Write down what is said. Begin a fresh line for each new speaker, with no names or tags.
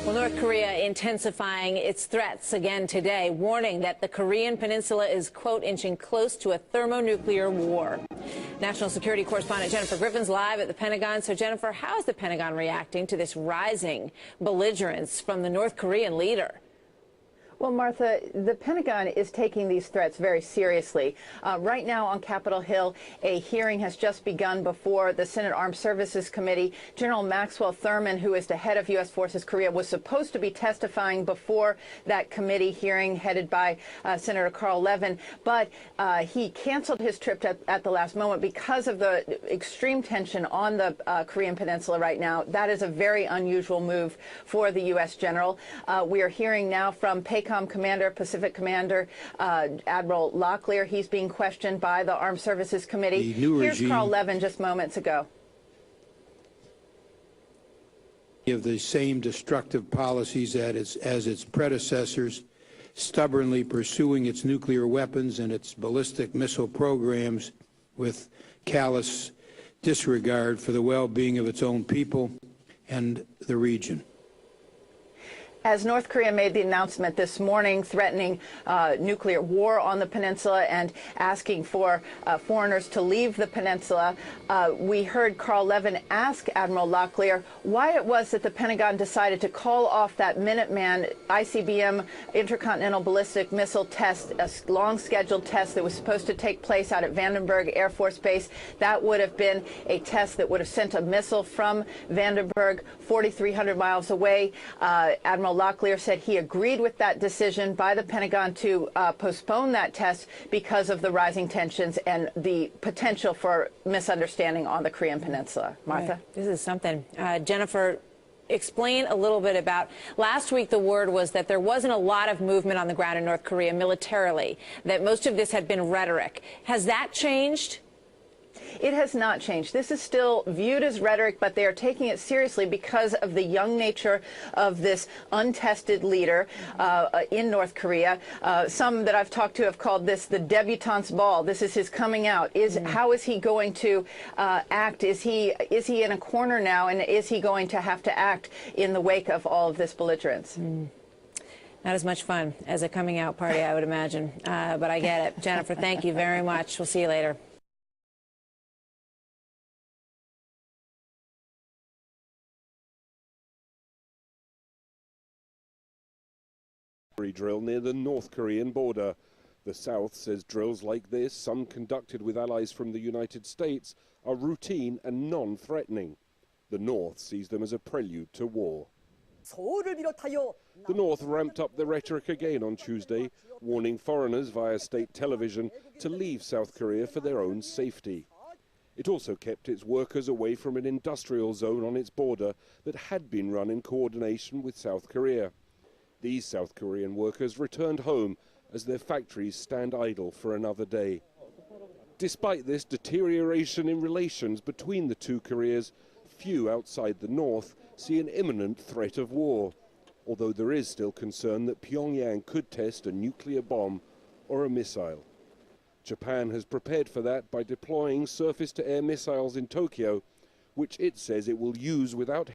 Well, North Korea intensifying its threats again today, warning that the Korean peninsula is, quote, inching close to a thermonuclear war. National security correspondent Jennifer Griffin's live at the Pentagon. So, Jennifer, how is the Pentagon reacting to this rising belligerence from the North Korean leader?
Well, Martha, the Pentagon is taking these threats very seriously. Right now on Capitol Hill, a hearing has just begun before the Senate Armed Services Committee. General Maxwell Thurman, who is the head of U.S. Forces Korea, was supposed to be testifying before that committee hearing headed by Senator Carl Levin, but he canceled his trip at the last moment because of the extreme tension on the Korean Peninsula right now. That is a very unusual move for the U.S. general. We are hearing now from PACOM Commander, Pacific Commander, Admiral Locklear. He's being questioned by the Armed Services Committee. Here's Carl Levin just moments ago.
Of the same destructive policies as its predecessors, stubbornly pursuing its nuclear weapons and its ballistic missile programs with callous disregard for the well-being of its own people and the region.
As North Korea made the announcement this morning threatening nuclear war on the peninsula and asking for foreigners to leave the peninsula, we heard Carl Levin ask Admiral Locklear why it was that the Pentagon decided to call off that Minuteman ICBM intercontinental ballistic missile test, a long-scheduled test that was supposed to take place out at Vandenberg Air Force Base. That would have been a test that would have sent a missile from Vandenberg 4,300 miles away. Admiral Locklear said he agreed with that decision by the Pentagon to postpone that test because of the rising tensions and the potential for misunderstanding on the Korean Peninsula. Martha?
Right. This is something. Jennifer, explain a little bit about, last week the word was that there wasn't a lot of movement on the ground in North Korea militarily, that most of this had been rhetoric. Has that changed?
It has not changed. This is still viewed as rhetoric, but they are taking it seriously because of the young nature of this untested leader in North Korea. Some that I've talked to have called this the debutante's ball. This is his coming out. How is he going to act? Is he in a corner now, and is he going to have to act in the wake of all of this belligerence?
Not as much fun as a coming out party, I would imagine, but I get it. Jennifer, thank you very much. We'll see you later.
Drill near the North Korean border. The South says drills like this, some conducted with allies from the United States, are routine and non-threatening. The North sees them as a prelude to war. The North ramped up the rhetoric again on Tuesday, warning foreigners via state television to leave South Korea for their own safety. It also kept its workers away from an industrial zone on its border that had been run in coordination with South Korea. These South Korean workers returned home as their factories stand idle for another day. Despite this deterioration in relations between the two Koreas, few outside the North see an imminent threat of war, although there is still concern that Pyongyang could test a nuclear bomb or a missile. Japan has prepared for that by deploying surface-to-air missiles in Tokyo, which it says it will use without